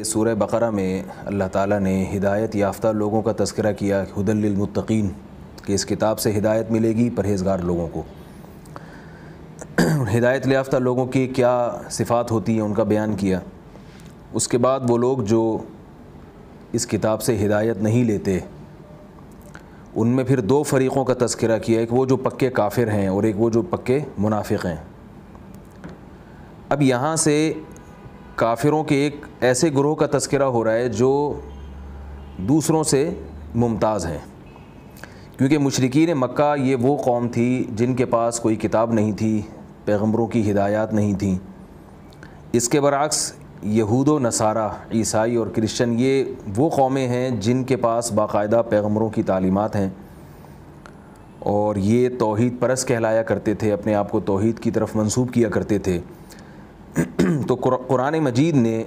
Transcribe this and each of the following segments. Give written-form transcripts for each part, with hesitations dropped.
سورہ بقرہ میں اللہ تعالیٰ نے ہدایت یافتہ لوگوں کا تذکرہ کیا، ہدی للمتقین، کہ اس کتاب سے ہدایت ملے گی پرہیزگار لوگوں کو۔ ہدایت یافتہ لوگوں کی کیا صفات ہوتی ہیں ان کا بیان کیا۔ اس کے بعد وہ لوگ جو اس کتاب سے ہدایت نہیں لیتے ان میں پھر دو فریقوں کا تذکرہ کیا، ایک وہ جو پکے کافر ہیں اور ایک وہ جو پکے منافق ہیں۔ اب یہاں سے کافروں کے ایک ایسے گروہ کا تذکرہ ہو رہا ہے جو دوسروں سے ممتاز ہیں، کیونکہ مشرکین مکہ یہ وہ قوم تھی جن کے پاس کوئی کتاب نہیں تھی، پیغمبروں کی ہدایات نہیں تھیں۔ اس کے برعکس یہود و نصارہ، عیسائی اور کرسچن، یہ وہ قومیں ہیں جن کے پاس باقاعدہ پیغمبروں کی تعلیمات ہیں اور یہ توحید پرست کہلایا کرتے تھے، اپنے آپ کو توحید کی طرف منسوب کیا کرتے تھے۔ تو قرآن مجید نے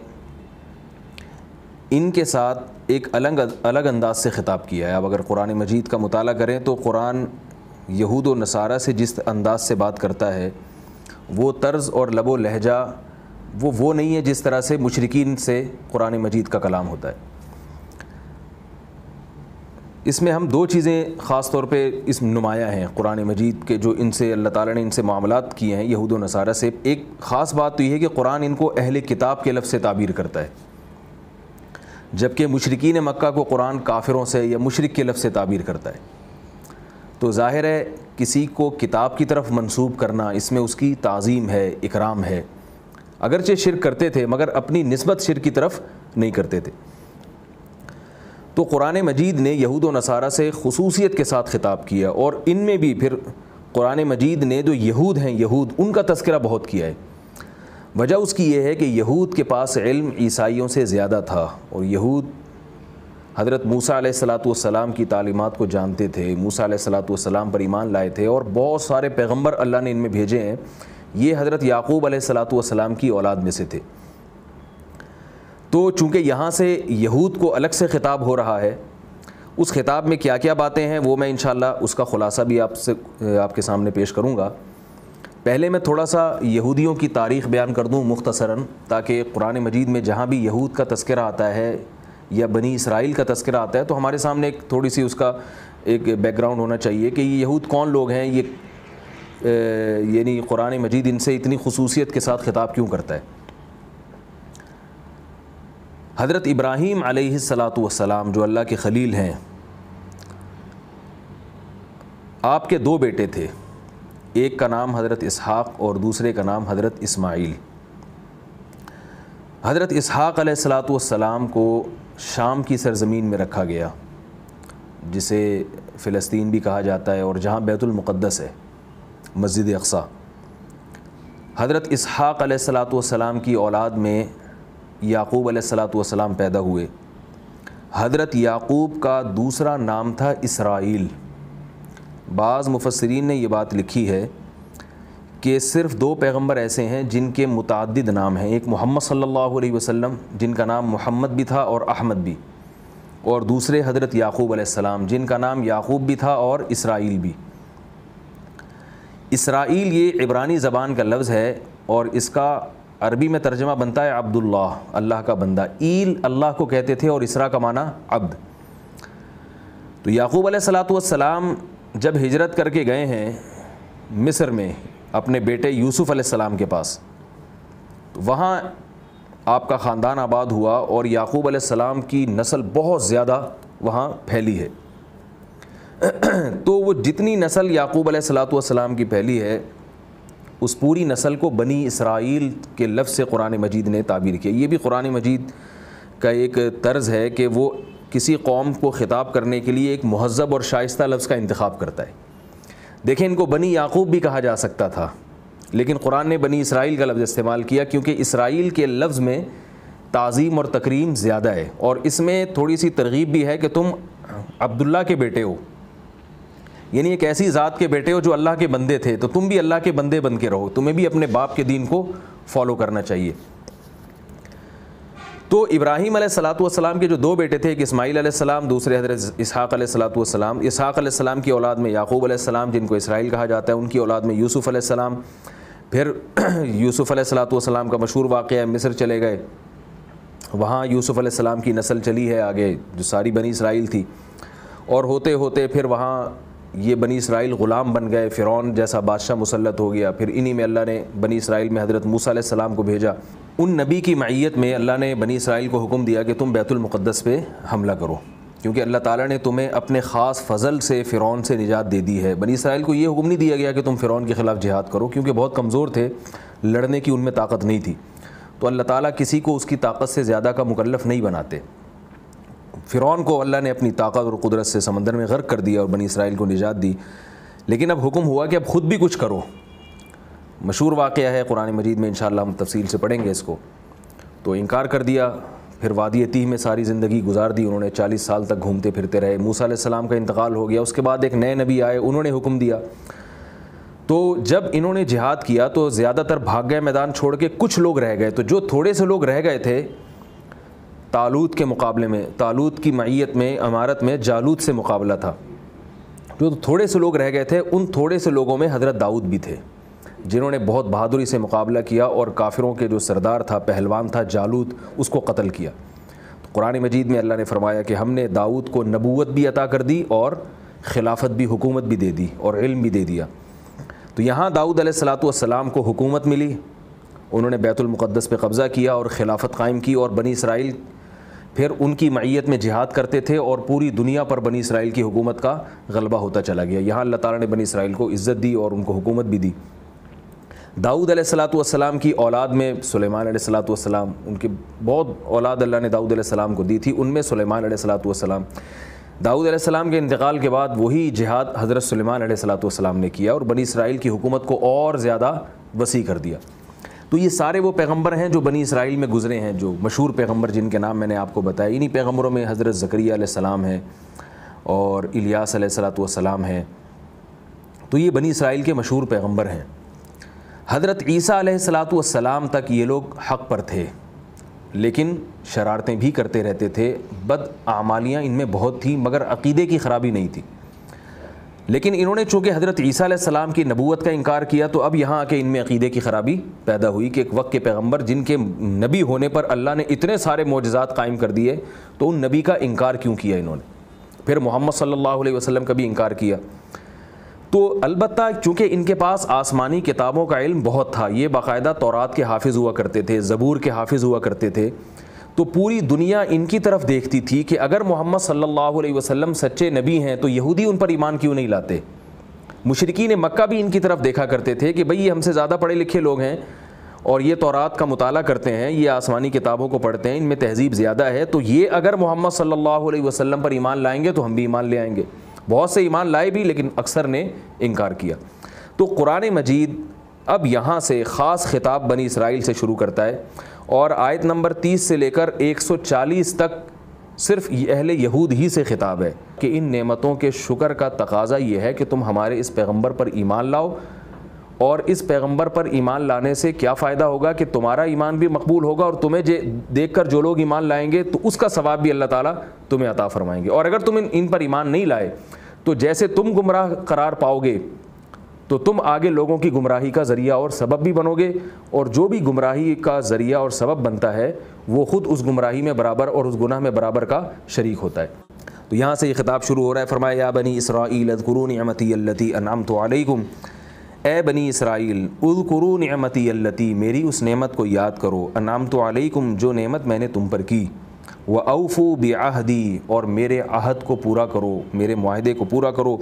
ان کے ساتھ ایک الگ انداز سے خطاب کیا ہے۔ اب اگر قرآن مجید کا مطالعہ کریں تو قرآن یہود و نصارہ سے جس انداز سے بات کرتا ہے وہ طرز اور لب و لہجہ وہ نہیں ہے جس طرح سے مشرکین سے قرآن مجید کا کلام ہوتا ہے۔ اس میں ہم دو چیزیں خاص طور پہ اس نمایاں ہیں قرآن مجید کے، جو ان سے اللہ تعالیٰ نے ان سے معاملات کیے ہیں یہود و نصارہ سے۔ ایک خاص بات تو یہ ہے کہ قرآن ان کو اہل کتاب کے لفظ سے تعبیر کرتا ہے، جبکہ مشرکین مکہ کو قرآن کافروں سے یا مشرک کے لفظ سے تعبیر کرتا ہے۔ تو ظاہر ہے کسی کو کتاب کی طرف منسوب کرنا، اس میں اس کی تعظیم ہے، اکرام ہے، اگرچہ شرک کرتے تھے مگر اپنی نسبت شرک کی طرف نہیں کرتے تھے۔ تو قرآن مجید نے یہود و نصارہ سے خصوصیت کے ساتھ خطاب کیا، اور ان میں بھی پھر قرآن مجید نے جو یہود ہیں، یہود، ان کا تذکرہ بہت کیا ہے۔ وجہ اس کی یہ ہے کہ یہود کے پاس علم عیسائیوں سے زیادہ تھا، اور یہود حضرت موسیٰ علیہ السلام کی تعلیمات کو جانتے تھے، موسیٰ علیہ السلام پر ایمان لائے تھے، اور بہت سارے پیغمبر اللہ نے ان میں بھیجے ہیں، یہ حضرت یعقوب علیہ السلام کی اولاد میں سے تھے۔ تو چونکہ یہاں سے یہود کو الگ سے خطاب ہو رہا ہے، اس خطاب میں کیا کیا باتیں ہیں وہ میں انشاءاللہ اس کا خلاصہ بھی آپ کے سامنے پیش کروں گا۔ پہلے میں تھوڑا سا یہودیوں کی تاریخ بیان کر دوں مختصراً، تاکہ قرآن مجید میں جہاں بھی یہود کا تذکرہ آتا ہے یا بنی اسرائیل کا تذکرہ آتا ہے تو ہمارے سامنے ایک تھوڑی سی اس کا ایک بیک گراؤنڈ ہونا چاہیے کہ یہ یہود کون لوگ ہیں، یہ یعنی قرآن مجید ان سے اتنی خصوصیت کے ساتھ خطاب کیوں کرتا ہے۔ حضرت ابراہیم علیہ السلام جو اللہ کے خلیل ہیں، آپ کے دو بیٹے تھے، ایک کا نام حضرت اسحاق اور دوسرے کا نام حضرت اسماعیل۔ حضرت اسحاق علیہ السلام کو شام کی سرزمین میں رکھا گیا، جسے فلسطین بھی کہا جاتا ہے اور جہاں بیت المقدس ہے، مسجد اقصیٰ۔ حضرت اسحاق علیہ السلام کی اولاد میں یعقوب علیہ السلام پیدا ہوئے۔ حضرت یعقوب کا دوسرا نام تھا اسرائیل۔ بعض مفسرین نے یہ بات لکھی ہے کہ صرف دو پیغمبر ایسے ہیں جن کے متعدد نام ہیں، ایک محمد صلی اللہ علیہ وسلم جن کا نام محمد بھی تھا اور احمد بھی، اور دوسرے حضرت یعقوب علیہ السلام جن کا نام یعقوب بھی تھا اور اسرائیل بھی۔ اسرائیل یہ عبرانی زبان کا لفظ ہے اور اس کا عربی میں ترجمہ بنتا ہے عبداللہ، اللہ کا بندہ۔ ایل اللہ کو کہتے تھے اور اسرا کا معنی عبد۔ تو یعقوب علیہ السلام جب ہجرت کر کے گئے ہیں مصر میں اپنے بیٹے یوسف علیہ السلام کے پاس، تو وہاں آپ کا خاندان آباد ہوا اور یعقوب علیہ السلام کی نسل بہت زیادہ وہاں پھیلی ہے۔ تو وہ جتنی نسل یعقوب علیہ السلام کی پھیلی ہے اس پوری نسل کو بنی اسرائیل کے لفظ سے قرآن مجید نے تعبیر کیا۔ یہ بھی قرآن مجید کا ایک طرز ہے کہ وہ کسی قوم کو خطاب کرنے کے لیے ایک مہذب اور شائستہ لفظ کا انتخاب کرتا ہے۔ دیکھیں ان کو بنی یعقوب بھی کہا جا سکتا تھا، لیکن قرآن نے بنی اسرائیل کا لفظ استعمال کیا کیونکہ اسرائیل کے لفظ میں تعظیم اور تکریم زیادہ ہے، اور اس میں تھوڑی سی ترغیب بھی ہے کہ تم عبداللہ کے بیٹے ہو، یعنی ایک ایسی ذات کے بیٹے ہو جو اللہ کے بندے تھے، تو تم بھی اللہ کے بندے بن کے رہو، تمہیں بھی اپنے باپ کے دین کو فالو کرنا چاہیے۔ تو ابراہیم علیہ الصلوۃ والسلام کے جو دو بیٹے تھے، ایک اسماعیل علیہ السلام، دوسرے حضرت اسحاق علیہ الصلوۃ والسلام۔ اسحاق علیہ السلام کی اولاد میں یعقوب علیہ السلام جن کو اسرائیل کہا جاتا ہے، ان کی اولاد میں یوسف علیہ السلام۔ پھر یوسف علیہ الصلوۃ والسلام کا مشہور واقعہ ہے، مصر چلے گئے، وہاں یوسف علیہ السلام کی نسل چلی ہے آگے جو ساری بنی اسرائیل تھی، اور ہوتے ہوتے پھر وہاں یہ بنی اسرائیل غلام بن گئے، فرعون جیسا بادشاہ مسلط ہو گیا۔ پھر انہی میں اللہ نے بنی اسرائیل میں حضرت موسیٰ علیہ السلام کو بھیجا۔ ان نبی کی معیت میں اللہ نے بنی اسرائیل کو حکم دیا کہ تم بیت المقدس پہ حملہ کرو، کیونکہ اللہ تعالیٰ نے تمہیں اپنے خاص فضل سے فرعون سے نجات دے دی ہے۔ بنی اسرائیل کو یہ حکم نہیں دیا گیا کہ تم فرعون کے خلاف جہاد کرو، کیونکہ بہت کمزور تھے، لڑنے کی ان میں طاقت نہیں تھی۔ تو اللہ تعالیٰ کسی کو اس کی طاقت سے زیادہ کا مکلف نہیں بناتے۔ فرعون کو اللہ نے اپنی طاقت اور قدرت سے سمندر میں غرق کر دیا اور بنی اسرائیل کو نجات دی، لیکن اب حکم ہوا کہ اب خود بھی کچھ کرو۔ مشہور واقعہ ہے قرآن مجید میں، انشاءاللہ ہم تفصیل سے پڑھیں گے اس کو۔ تو انکار کر دیا، پھر وادی تیہ میں ساری زندگی گزار دی انہوں نے، 40 سال تک گھومتے پھرتے رہے۔ موسیٰ علیہ السلام کا انتقال ہو گیا، اس کے بعد ایک نئے نبی آئے، انہوں نے حکم دیا۔ تو جب انہوں نے جہاد کیا تو زیادہ تر بھاگ گئے میدان چھوڑ کے، کچھ لوگ رہ گئے۔ تو جو تھوڑے سے لوگ رہ گئے تھے طالوت کے مقابلے میں، طالوت کی معیت میں، امارت میں جالوت سے مقابلہ تھا، جو تھوڑے سے لوگ رہ گئے تھے ان تھوڑے سے لوگوں میں حضرت داؤد بھی تھے، جنہوں نے بہت بہادری سے مقابلہ کیا اور کافروں کے جو سردار تھا، پہلوان تھا جالوت، اس کو قتل کیا۔ تو قرآن مجید میں اللہ نے فرمایا کہ ہم نے داؤد کو نبوت بھی عطا کر دی اور خلافت بھی، حکومت بھی دے دی اور علم بھی دے دیا۔ تو یہاں داؤد علیہ الصلوۃ والسلام کو حکومت ملی، انہوں نے بیت المقدس پہ قبضہ کیا اور خلافت قائم کی، اور بنی اسرائیل پھر ان کی معیت میں جہاد کرتے تھے اور پوری دنیا پر بنی اسرائیل کی حکومت کا غلبہ ہوتا چلا گیا۔ یہاں اللہ تعالیٰ نے بنی اسرائیل کو عزت دی اور ان کو حکومت بھی دی۔ داؤد علیہ الصلوۃ والسلام کی اولاد میں سلیمان علیہ الصلوۃ والسلام، ان کی بہت اولاد اللہ نے داؤد علیہ السلام کو دی تھی، ان میں سلیمان علیہ الصلوۃ والسلام۔ داؤد علیہ السلام کے انتقال کے بعد وہی جہاد حضرت سلیمان علیہ الصلوۃ والسلام نے کیا اور بنی اسرائیل کی حکومت کو اور زیادہ وسیع کر دیا۔ تو یہ سارے وہ پیغمبر ہیں جو بنی اسرائیل میں گزرے ہیں، جو مشہور پیغمبر جن کے نام میں نے آپ کو بتایا۔ انہی پیغمبروں میں حضرت زکریا علیہ السلام ہیں اور الیاس علیہ الصلوۃ والسلام ہیں۔ تو یہ بنی اسرائیل کے مشہور پیغمبر ہیں۔ حضرت عیسیٰ علیہ الصلوۃ والسلام تک یہ لوگ حق پر تھے، لیکن شرارتیں بھی کرتے رہتے تھے، بد اعمالیاں ان میں بہت تھیں، مگر عقیدے کی خرابی نہیں تھی۔ لیکن انہوں نے چونکہ حضرت عیسیٰ علیہ السلام کی نبوت کا انکار کیا، تو اب یہاں آ کے ان میں عقیدے کی خرابی پیدا ہوئی کہ ایک وقت کے پیغمبر جن کے نبی ہونے پر اللہ نے اتنے سارے معجزات قائم کر دیے، تو ان نبی کا انکار کیوں کیا انہوں نے؟ پھر محمد صلی اللہ علیہ وسلم کا بھی انکار کیا۔ تو البتہ چونکہ ان کے پاس آسمانی کتابوں کا علم بہت تھا، یہ باقاعدہ تورات کے حافظ ہوا کرتے تھے، زبور کے حافظ ہوا کرتے تھے، تو پوری دنیا ان کی طرف دیکھتی تھی کہ اگر محمد صلی اللہ علیہ وسلم سچے نبی ہیں تو یہودی ان پر ایمان کیوں نہیں لاتے؟ مشرکین مکہ بھی ان کی طرف دیکھا کرتے تھے کہ بھئی یہ ہم سے زیادہ پڑھے لکھے لوگ ہیں اور یہ تورات کا مطالعہ کرتے ہیں، یہ آسمانی کتابوں کو پڑھتے ہیں، ان میں تہذیب زیادہ ہے، تو یہ اگر محمد صلی اللہ علیہ وسلم پر ایمان لائیں گے تو ہم بھی ایمان لے آئیں گے۔ بہت سے ایمان لائے بھی، لیکن اکثر نے انکار کیا۔ تو قرآن مجید اب یہاں سے خاص خطاب بنی اسرائیل سے شروع کرتا ہے، اور آیت نمبر 30 سے لے کر 140 تک صرف اہل یہود ہی سے خطاب ہے کہ ان نعمتوں کے شکر کا تقاضا یہ ہے کہ تم ہمارے اس پیغمبر پر ایمان لاؤ، اور اس پیغمبر پر ایمان لانے سے کیا فائدہ ہوگا کہ تمہارا ایمان بھی مقبول ہوگا، اور تمہیں دیکھ کر جو لوگ ایمان لائیں گے تو اس کا ثواب بھی اللہ تعالیٰ تمہیں عطا فرمائیں گے۔ اور اگر تم ان پر ایمان نہیں لائے تو جیسے تم گمراہ قرار پاؤ گے تو تم آگے لوگوں کی گمراہی کا ذریعہ اور سبب بھی بنو گے، اور جو بھی گمراہی کا ذریعہ اور سبب بنتا ہے وہ خود اس گمراہی میں برابر اور اس گناہ میں برابر کا شریک ہوتا ہے۔ تو یہاں سے یہ خطاب شروع ہو رہا ہے، فرمایا یا بنی اسرائیل اذکروا نعمتی التی انعمت علیکم، اے بنی اسرائیل اذکروا نعمتی التی، میری اس نعمت کو یاد کرو، انعمت علیکم، جو نعمت میں نے تم پر کی، وَأَوْفُوا بِعَهْدِي، اور میرے عہد کو پورا کرو، میرے معاہدے کو پورا کرو،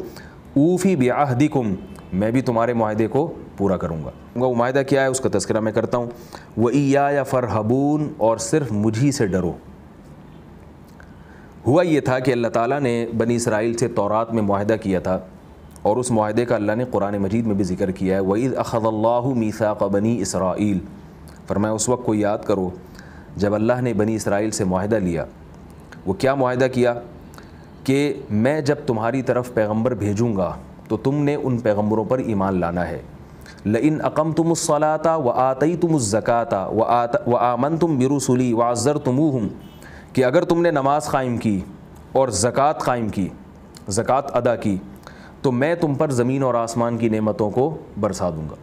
اوفی بعہدکم، میں بھی تمہارے معاہدے کو پورا کروں گا۔ وہ معاہدہ کیا ہے اس کا تذکرہ میں کرتا ہوں، وَإِيَّايَ فَارْهَبُونَ، اور صرف مجھی سے ڈرو۔ ہوا یہ تھا کہ اللہ تعالیٰ نے بنی اسرائیل سے تورات میں معاہدہ کیا تھا، اور اس معاہدے کا اللہ نے قرآن مجید میں بھی ذکر کیا ہے، وَإِذْ أَخَذَ اللَّهُ مِيثَاقَ بَنِي إِسْرَائِيلَ، فرمایا اس وقت کو یاد کرو جب اللہ نے بنی اسرائیل سے معاہدہ لیا۔ وہ کیا معاہدہ کیا؟ کہ میں جب تمہاری طرف پیغمبر بھیجوں گا تو تم نے ان پیغمبروں پر ایمان لانا ہے، لئن اقمتم الصلاۃ وآتیتم الزکاۃ وآمنتم برسلی وعزرتموہم، کہ اگر تم نے نماز قائم کی اور زکوٰۃ قائم کی، زکوٰۃ ادا کی، تو میں تم پر زمین اور آسمان کی نعمتوں کو برسا دوں گا۔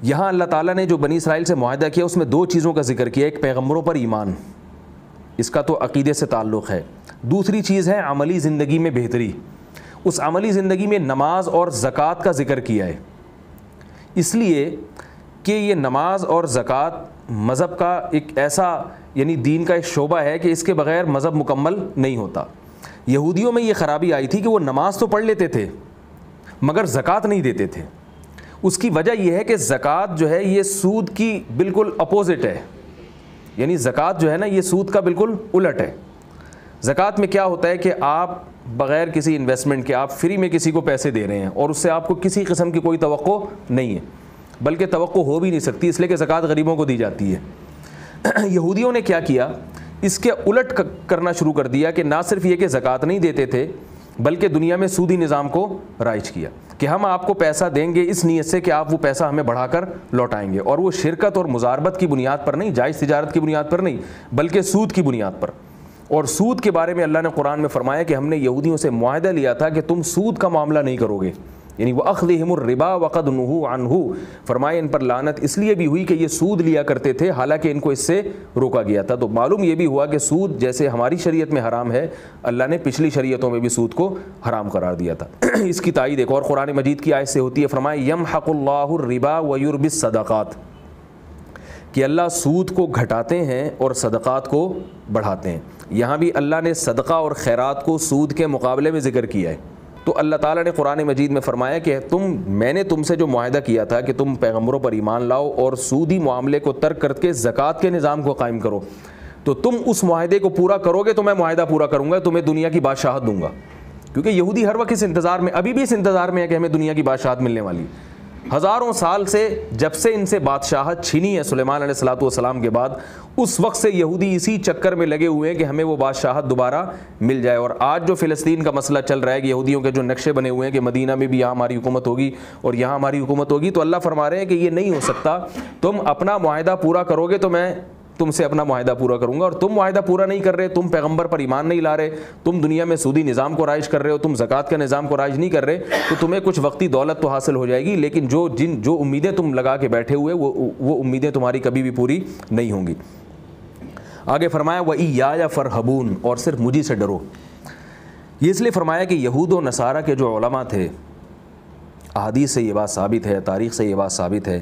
یہاں اللہ تعالیٰ نے جو بنی اسرائیل سے معاہدہ کیا اس میں دو چیزوں کا ذکر کیا، ایک پیغمبروں پر ایمان، اس کا تو عقیدے سے تعلق ہے، دوسری چیز ہے عملی زندگی میں بہتری۔ اس عملی زندگی میں نماز اور زکوٰۃ کا ذکر کیا ہے، اس لیے کہ یہ نماز اور زکوٰۃ مذہب کا ایک ایسا یعنی دین کا ایک شعبہ ہے کہ اس کے بغیر مذہب مکمل نہیں ہوتا۔ یہودیوں میں یہ خرابی آئی تھی کہ وہ نماز تو پڑھ لیتے تھے مگر زکوٰۃ نہیں دیتے تھے۔ اس کی وجہ یہ ہے کہ زکوٰۃ جو ہے یہ سود کی بالکل اپوزٹ ہے، یعنی زکوٰۃ جو ہے نا یہ سود کا بالکل الٹ ہے۔ زکوٰۃ میں کیا ہوتا ہے کہ آپ بغیر کسی انویسٹمنٹ کے آپ فری میں کسی کو پیسے دے رہے ہیں اور اس سے آپ کو کسی قسم کی کوئی توقع نہیں ہے، بلکہ توقع ہو بھی نہیں سکتی، اس لیے کہ زکوٰۃ غریبوں کو دی جاتی ہے۔ یہودیوں نے کیا کیا، اس کے الٹ کرنا شروع کر دیا کہ نہ صرف یہ کہ زکوٰۃ نہیں دیتے تھے بلکہ دنیا میں سودی نظام کو رائج کیا کہ ہم آپ کو پیسہ دیں گے اس نیت سے کہ آپ وہ پیسہ ہمیں بڑھا کر لوٹائیں گے، اور وہ شرکت اور مزاربت کی بنیاد پر نہیں، جائز تجارت کی بنیاد پر نہیں، بلکہ سود کی بنیاد پر۔ اور سود کے بارے میں اللہ نے قرآن میں فرمایا کہ ہم نے یہودیوں سے معاہدہ لیا تھا کہ تم سود کا معاملہ نہیں کرو گے، یعنی وَأَخْذِهِمُ الرِّبَا وَقَدْ نُهُوا عَنْهُ، فرمایا ان پر لعنت اس لیے بھی ہوئی کہ یہ سود لیا کرتے تھے حالانکہ ان کو اس سے روکا گیا تھا۔ تو معلوم یہ بھی ہوا کہ سود جیسے ہماری شریعت میں حرام ہے، اللہ نے پچھلی شریعتوں میں بھی سود کو حرام قرار دیا تھا۔ اس کی تائید ایک اور قرآن مجید کی آیت سے ہوتی ہے، فرمایا يَمْحَقُ اللَّهُ الرِّبَا وَيُرْبِي الصَّدَقَاتِ، کہ اللہ سود کو گھٹاتے ہیں اور صدقات کو بڑھاتے ہیں۔ یہاں بھی اللہ نے صدقہ اور خیرات کو سود کے مقابلے میں ذکر کیا ہے۔ تو اللہ تعالیٰ نے قرآن مجید میں فرمایا کہ میں نے تم سے جو معاہدہ کیا تھا کہ تم پیغمبروں پر ایمان لاؤ اور سودی معاملے کو ترک کر کے زکوٰۃ کے نظام کو قائم کرو، تو تم اس معاہدے کو پورا کرو گے تو میں معاہدہ پورا کروں گا، تمہیں دنیا کی بادشاہت دوں گا۔ کیونکہ یہودی ہر وقت اس انتظار میں، ابھی بھی اس انتظار میں ہے کہ ہمیں دنیا کی بادشاہت ملنے والی۔ ہزاروں سال سے جب سے ان سے بادشاہت چھینی ہے سلیمان علیہ الصلوۃ والسلام کے بعد، اس وقت سے یہودی اسی چکر میں لگے ہوئے ہیں کہ ہمیں وہ بادشاہت دوبارہ مل جائے۔ اور آج جو فلسطین کا مسئلہ چل رہا ہے کہ یہودیوں کے جو نقشے بنے ہوئے ہیں کہ مدینہ میں بھی یہاں ہماری حکومت ہوگی اور یہاں ہماری حکومت ہوگی، تو اللہ فرما رہے ہیں کہ یہ نہیں ہو سکتا، تم اپنا معاہدہ پورا کرو گے تو میں تم سے اپنا معاہدہ پورا کروں گا، اور تم معاہدہ پورا نہیں کر رہے، تم پیغمبر پر ایمان نہیں لا رہے، تم دنیا میں سودی نظام کو رائج کر رہے ہو، تم زکوٰۃ کا نظام کو رائج نہیں کر رہے، تو تمہیں کچھ وقتی دولت تو حاصل ہو جائے گی، لیکن جو امیدیں تم لگا کے بیٹھے ہوئے وہ امیدیں تمہاری کبھی بھی پوری نہیں ہوں گی۔ آگے فرمایا وَإِيَّايَ فَارْهَبُونَ، اور صرف مجھے سے ڈرو۔ یہ اس لیے فرمایا کہ یہود و نصارہ کے جو علماء تھے، احادیث سے یہ بات ثابت ہے، تاریخ سے یہ بات ثابت ہے،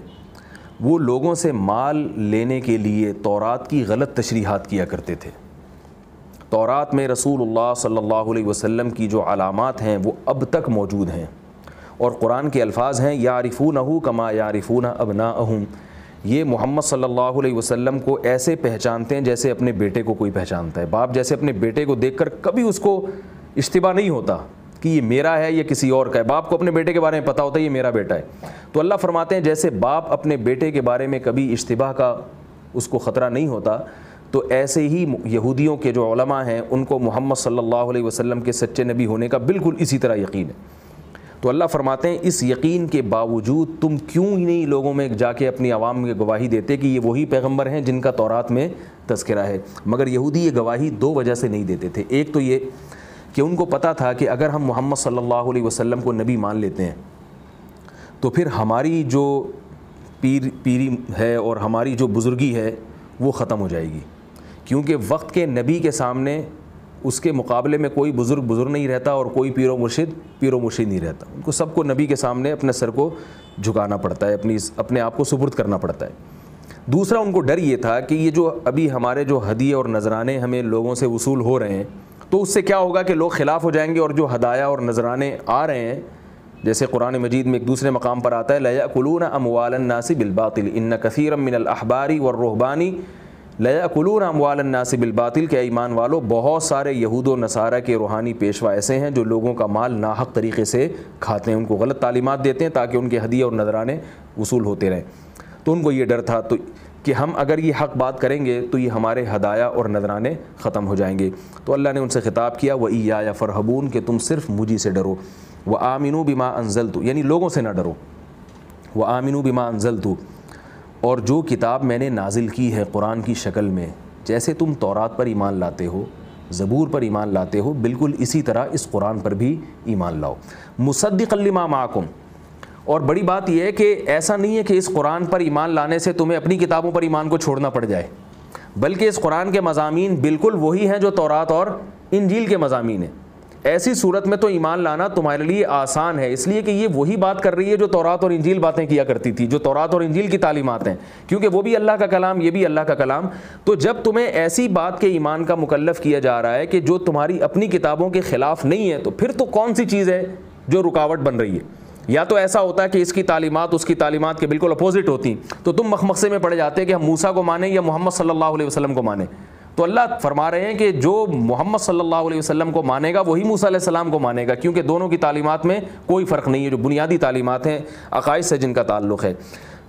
وہ لوگوں سے مال لینے کے لیے تورات کی غلط تشریحات کیا کرتے تھے۔ تورات میں رسول اللہ صلی اللہ علیہ وسلم کی جو علامات ہیں وہ اب تک موجود ہیں، اور قرآن کے الفاظ ہیں یعرفونہ کما یعرفون ابناءہم، یہ محمد صلی اللہ علیہ وسلم کو ایسے پہچانتے ہیں جیسے اپنے بیٹے کو کوئی پہچانتا ہے۔ باپ جیسے اپنے بیٹے کو دیکھ کر کبھی اس کو اشتباہ نہیں ہوتا کہ یہ میرا ہے یا کسی اور کا ہے، باپ کو اپنے بیٹے کے بارے میں پتہ ہوتا ہے یہ میرا بیٹا ہے۔ تو اللہ فرماتے ہیں جیسے باپ اپنے بیٹے کے بارے میں کبھی اشتباہ کا اس کو خطرہ نہیں ہوتا، تو ایسے ہی یہودیوں کے جو علماء ہیں ان کو محمد صلی اللہ علیہ وسلم کے سچے نبی ہونے کا بالکل اسی طرح یقین ہے۔ تو اللہ فرماتے ہیں اس یقین کے باوجود تم کیوں ہی نہیں لوگوں میں جا کے اپنی عوام میں گواہی دیتے کہ یہ وہی پیغمبر ہیں جن کا تورات میں تذکرہ ہے۔ مگر یہودی یہ گواہی دو وجہ سے نہیں دیتے تھے، ایک تو یہ کہ ان کو پتہ تھا کہ اگر ہم محمد صلی اللہ علیہ وسلم کو نبی مان لیتے ہیں تو پھر ہماری جو پیری ہے اور ہماری جو بزرگی ہے وہ ختم ہو جائے گی، کیونکہ وقت کے نبی کے سامنے اس کے مقابلے میں کوئی بزرگ نہیں رہتا اور کوئی پیر و مرشد نہیں رہتا، ان کو سب کو نبی کے سامنے اپنے سر کو جھکانا پڑتا ہے، اپنے آپ کو سپرد کرنا پڑتا ہے۔ دوسرا ان کو ڈر یہ تھا کہ یہ جو ابھی ہمارے جو ہدیے اور نذرانے ہمیں لوگوں سے وصول ہو رہے ہیں تو اس سے کیا ہوگا کہ لوگ خلاف ہو جائیں گے، اور جو ہدایہ اور نذرانے آ رہے ہیں جیسے قرآن مجید میں ایک دوسرے مقام پر آتا ہے لَيَأْكُلُونَ أَمْوَالَ النَّاسِ بِالْبَاطِلِ إِنَّ كَثِيرًا مِنَ الْأَحْبَارِ وَالرُّهْبَانِ لَيَأْكُلُونَ أَمْوَالَ النَّاسِ بِالْبَاطِلِ، کہ ایمان والو بہت سارے یہود و نصارہ کے روحانی پیشوا ایسے ہیں جو لوگوں کا مال ناحق طریقے سے کھاتے ہیں، ان کو غلط تعلیمات دیتے ہیں تاکہ ان کے ہدیے اور نذرانے وصول ہوتے رہیں۔ تو ان کو یہ ڈر تھا کہ ہم اگر یہ حق بات کریں گے تو یہ ہمارے ہدایہ اور نذرانے ختم ہو جائیں گے۔ تو اللہ نے ان سے خطاب کیا وَإِيَّايَ فَارْهَبُونَ، کہ تم صرف مجھے سے ڈرو۔ وآمنوا بما انزلت، یعنی لوگوں سے نہ ڈرو، وآمنوا بما انزلت، اور جو کتاب میں نے نازل کی ہے قرآن کی شکل میں، جیسے تم تورات پر ایمان لاتے ہو، زبور پر ایمان لاتے ہو، بالکل اسی طرح اس قرآن پر بھی ایمان لاؤ، مصدقا لما معکم، اور بڑی بات یہ ہے کہ ایسا نہیں ہے کہ اس قرآن پر ایمان لانے سے تمہیں اپنی کتابوں پر ایمان کو چھوڑنا پڑ جائے، بلکہ اس قرآن کے مضامین بالکل وہی ہیں جو تورات اور انجیل کے مضامین ہیں۔ ایسی صورت میں تو ایمان لانا تمہارے لیے آسان ہے، اس لیے کہ یہ وہی بات کر رہی ہے جو تورات اور انجیل باتیں کیا کرتی تھی، جو تورات اور انجیل کی تعلیمات ہیں، کیونکہ وہ بھی اللہ کا کلام، یہ بھی اللہ کا کلام۔ تو جب تمہیں ایسی بات کے ایمان کا مکلف کیا جا رہا ہے کہ جو تمہاری اپنی کتابوں کے خلاف نہیں ہے، تو پھر تو کون سی چیز ہے جو رکاوٹ بن رہی ہے؟ یا تو ایسا ہوتا ہے کہ اس کی تعلیمات اس کی تعلیمات کے بالکل اپوزٹ ہوتی، تو تم مخمصے میں پڑ جاتے کہ ہم موسیٰ کو مانیں یا محمد صلی اللہ علیہ وسلم کو مانیں۔ تو اللہ فرما رہے ہیں کہ جو محمد صلی اللہ علیہ وسلم کو مانے گا وہی موسیٰ علیہ السلام کو مانے گا، کیونکہ دونوں کی تعلیمات میں کوئی فرق نہیں ہے، جو بنیادی تعلیمات ہیں عقائد سے جن کا تعلق ہے۔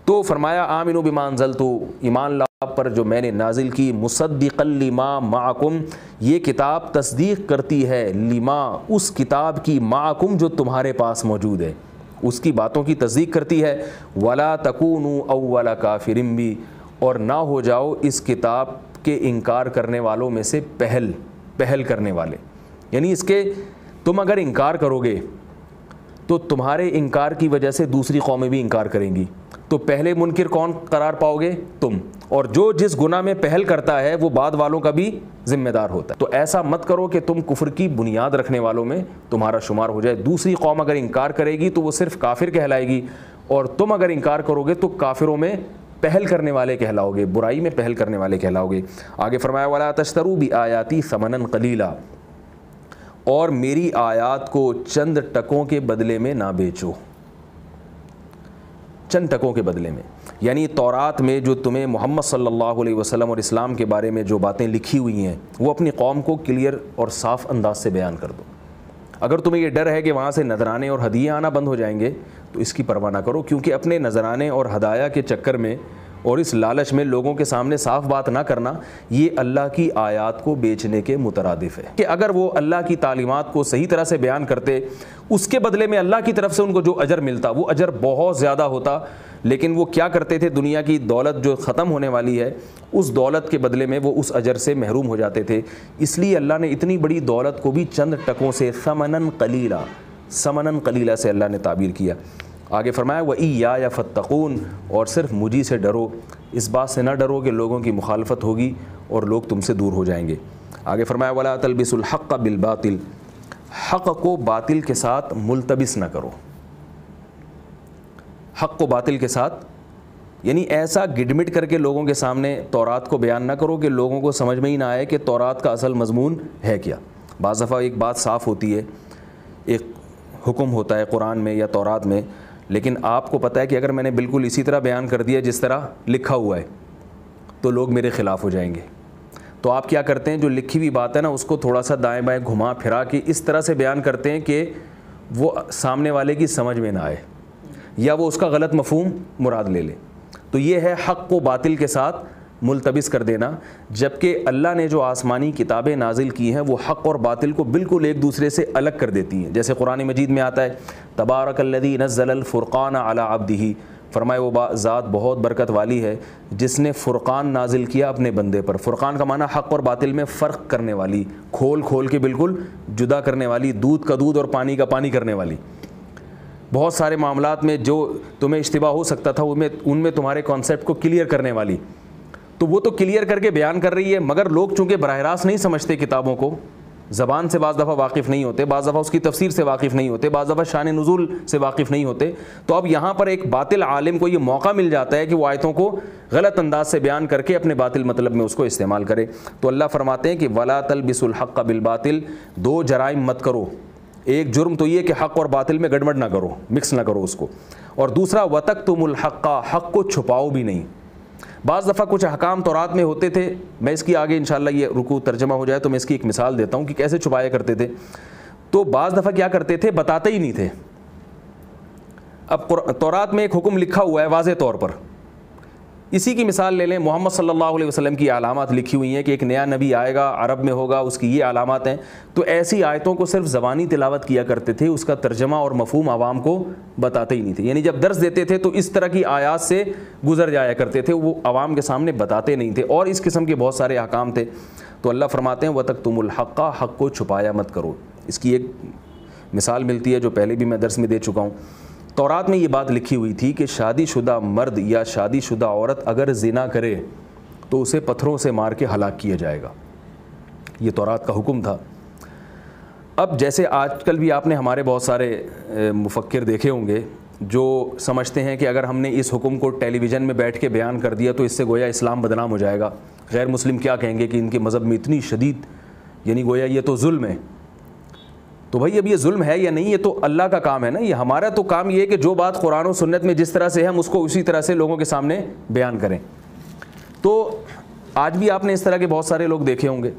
تو فرمایا آمنوا بما انزلت، ایمان لا پر جو میں نے نازل کی، مصدقا لما معکم، یہ کتاب تصدیق کرتی ہے لما، اس کتاب کی، معکم جو تمہارے پاس موجود ہے، اس کی باتوں کی تصدیق کرتی ہے، ولا تکونوا اول کافر بھی، اور نہ ہو جاؤ اس کتاب کے انکار کرنے والوں میں سے پہل کرنے والے، یعنی اس کے تم اگر انکار کرو گے تو تمہارے انکار کی وجہ سے دوسری قومیں بھی انکار کریں گی، تو پہلے منکر کون قرار پاؤ گے؟ تم، اور جو جس گناہ میں پہل کرتا ہے وہ بعد والوں کا بھی ذمہ دار ہوتا ہے۔ تو ایسا مت کرو کہ تم کفر کی بنیاد رکھنے والوں میں تمہارا شمار ہو جائے، دوسری قوم اگر انکار کرے گی تو وہ صرف کافر کہلائے گی، اور تم اگر انکار کرو گے تو کافروں میں پہل کرنے والے کہلاؤ گے، برائی میں پہل کرنے والے کہلاؤ گے۔ آگے فرمایا وَلَا تَشْتَرُوا بِآيَاتِي ثَمَنًا قَلِيلًا، اور میری آیات کو چند ٹکوں کے بدلے میں نہ بیچو، چند ٹکوں کے بدلے میں، یعنی تورات میں جو تمہیں محمد صلی اللہ علیہ وسلم اور اسلام کے بارے میں جو باتیں لکھی ہوئی ہیں وہ اپنی قوم کو کلیئر اور صاف انداز سے بیان کر دو۔ اگر تمہیں یہ ڈر ہے کہ وہاں سے نذرانے اور ہدیے آنا بند ہو جائیں گے تو اس کی پرواہ نہ کرو، کیونکہ اپنے نذرانے اور ہدایہ کے چکر میں اور اس لالچ میں لوگوں کے سامنے صاف بات نہ کرنا، یہ اللہ کی آیات کو بیچنے کے مترادف ہے۔ کہ اگر وہ اللہ کی تعلیمات کو صحیح طرح سے بیان کرتے، اس کے بدلے میں اللہ کی طرف سے ان کو جو اجر ملتا وہ اجر بہت زیادہ ہوتا، لیکن وہ کیا کرتے تھے؟ دنیا کی دولت جو ختم ہونے والی ہے اس دولت کے بدلے میں وہ اس اجر سے محروم ہو جاتے تھے، اس لیے اللہ نے اتنی بڑی دولت کو بھی چند ٹکوں سے ثمناً قلیلا سے اللہ نے تعبیر کیا۔ آگے فرمایا وَإِيَّايَ فَاتَّقُونَ، اور صرف مجھے سے ڈرو، اس بات سے نہ ڈرو کہ لوگوں کی مخالفت ہوگی اور لوگ تم سے دور ہو جائیں گے۔ آگے فرمایا وَلَا تَلْبِسُوا الْحَقَّ بِالْبَاطِلِ، حق کو باطل کے ساتھ ملتبس نہ کرو، حق کو باطل کے ساتھ، یعنی ایسا گڈمٹ کر کے لوگوں کے سامنے تورات کو بیان نہ کرو کہ لوگوں کو سمجھ میں ہی نہ آئے کہ تورات کا اصل مضمون ہے کیا۔ بعض دفعہ ایک بات صاف ہوتی ہے، ایک حکم ہوتا ہے قرآن میں یا تورات میں، لیکن آپ کو پتہ ہے کہ اگر میں نے بالکل اسی طرح بیان کر دیا جس طرح لکھا ہوا ہے تو لوگ میرے خلاف ہو جائیں گے، تو آپ کیا کرتے ہیں؟ جو لکھی ہوئی بات ہے نا اس کو تھوڑا سا دائیں بائیں گھما پھرا کے اس طرح سے بیان کرتے ہیں کہ وہ سامنے والے کی سمجھ میں نہ آئے یا وہ اس کا غلط مفہوم مراد لے لے۔ تو یہ ہے حق کو باطل کے ساتھ ملتبس کر دینا، جبکہ اللہ نے جو آسمانی کتابیں نازل کی ہیں وہ حق اور باطل کو بالکل ایک دوسرے سے الگ کر دیتی ہیں۔ جیسے قرآن مجید میں آتا ہے تبارک الذی نزل الفرقان علی عبدہ، فرمائے وہ ذات بہت برکت والی ہے جس نے فرقان نازل کیا اپنے بندے پر۔ فرقان کا معنی حق اور باطل میں فرق کرنے والی، کھول کھول کے بالکل جدا کرنے والی، دودھ کا دودھ اور پانی کا پانی کرنے والی۔ بہت سارے معاملات میں جو تمہیں اشتباہ ہو سکتا تھا ان میں تمہارے کانسیپٹ کو کلیئر کرنے والی، تو وہ تو کلیئر کر کے بیان کر رہی ہے، مگر لوگ چونکہ براہ راست نہیں سمجھتے کتابوں کو، زبان سے بعض دفعہ واقف نہیں ہوتے، بعض دفعہ اس کی تفسیر سے واقف نہیں ہوتے، بعض دفعہ شان نزول سے واقف نہیں ہوتے، تو اب یہاں پر ایک باطل عالم کو یہ موقع مل جاتا ہے کہ وہ آیتوں کو غلط انداز سے بیان کر کے اپنے باطل مطلب میں اس کو استعمال کرے۔ تو اللہ فرماتے ہیں کہ وَلَا تَلْبِسُوا الْحَقَّ بِالْبَاطِلِ، دو جرائم مت کرو، ایک جرم تو یہ کہ حق اور باطل میں گڑبڑ نہ کرو، مکس نہ کرو اس کو، اور دوسرا وَتَكْتُمُوا الْحَقَّ، حق کو چھپاؤ بھی نہیں۔ بعض دفعہ کچھ احکام تورات میں ہوتے تھے، میں اس کی آگے انشاءاللہ یہ رکوع ترجمہ ہو جائے تو میں اس کی ایک مثال دیتا ہوں کہ کیسے چھپایا کرتے تھے۔ تو بعض دفعہ کیا کرتے تھے؟ بتاتے ہی نہیں تھے۔ اب تورات میں ایک حکم لکھا ہوا ہے واضح طور پر، اسی کی مثال لے لیں, محمد صلی اللہ علیہ وسلم کی علامات لکھی ہوئی ہیں کہ ایک نیا نبی آئے گا, عرب میں ہوگا, اس کی یہ علامات ہیں. تو ایسی آیتوں کو صرف زبانی تلاوت کیا کرتے تھے, اس کا ترجمہ اور مفہوم عوام کو بتاتے ہی نہیں تھے. یعنی جب درس دیتے تھے تو اس طرح کی آیات سے گزر جایا کرتے تھے, وہ عوام کے سامنے بتاتے نہیں تھے. اور اس قسم کے بہت سارے احکام تھے. تو اللہ فرماتے ہیں وَتَكْتُمُ الْحَقَّ, حق کو چھپایا مت کرو. اس کی ایک مثال ملتی ہے جو پہلے بھی میں درس میں دے چکا ہوں. تورات میں یہ بات لکھی ہوئی تھی کہ شادی شدہ مرد یا شادی شدہ عورت اگر زنا کرے تو اسے پتھروں سے مار کے ہلاک کیا جائے گا. یہ تورات کا حکم تھا. اب جیسے آج کل بھی آپ نے ہمارے بہت سارے مفکر دیکھے ہوں گے جو سمجھتے ہیں کہ اگر ہم نے اس حکم کو ٹیلی ویژن میں بیٹھ کے بیان کر دیا تو اس سے گویا اسلام بدنام ہو جائے گا, غیر مسلم کیا کہیں گے کہ ان کے مذہب میں اتنی شدید, یعنی گویا یہ تو ظلم ہے. تو بھائی اب یہ ظلم ہے یا نہیں, یہ تو اللہ کا کام ہے نا. یہ ہمارا تو کام یہ ہے کہ جو بات قرآن و سنت میں جس طرح سے ہے ہم اس کو اسی طرح سے لوگوں کے سامنے بیان کریں. تو آج بھی آپ نے اس طرح کے بہت سارے لوگ دیکھے ہوں گے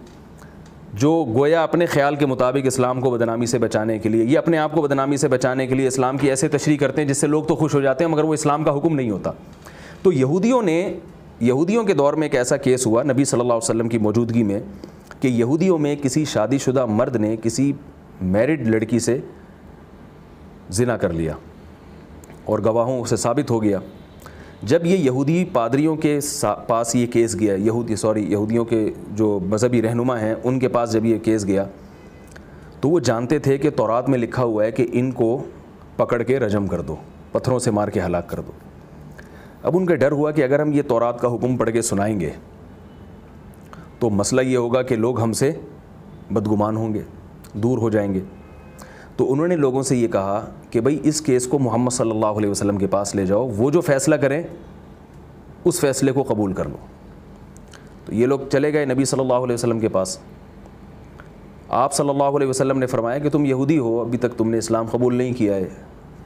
جو گویا اپنے خیال کے مطابق اسلام کو بدنامی سے بچانے کے لیے, یہ اپنے آپ کو بدنامی سے بچانے کے لیے اسلام کی ایسے تشریح کرتے ہیں جس سے لوگ تو خوش ہو جاتے ہیں مگر وہ اسلام کا حکم نہیں ہوتا. تو یہودیوں کے دور میں ایک ایسا کیس ہوا نبی صلی اللہ علیہ وسلم کی موجودگی میں کہ یہودیوں میں کسی شادی شدہ مرد نے کسی میرڈ لڑکی سے زنا کر لیا اور گواہوں سے ثابت ہو گیا. جب یہ یہودی پادریوں کے پاس یہ کیس گیا, یہودیوں کے جو مذہبی رہنما ہیں ان کے پاس جب یہ کیس گیا تو وہ جانتے تھے کہ تورات میں لکھا ہوا ہے کہ ان کو پکڑ کے رجم کر دو, پتھروں سے مار کے ہلاک کر دو. اب ان کا ڈر ہوا کہ اگر ہم یہ تورات کا حکم پڑھ کے سنائیں گے تو مسئلہ یہ ہوگا کہ لوگ ہم سے بدگمان ہوں گے, دور ہو جائیں گے. تو انہوں نے لوگوں سے یہ کہا کہ بھئی اس کیس کو محمد صلی اللہ علیہ وسلم کے پاس لے جاؤ, وہ جو فیصلہ کریں اس فیصلے کو قبول کر لو. تو یہ لوگ چلے گئے نبی صلی اللہ علیہ وسلم کے پاس. آپ صلی اللہ علیہ وسلم نے فرمایا کہ تم یہودی ہو, ابھی تک تم نے اسلام قبول نہیں کیا ہے,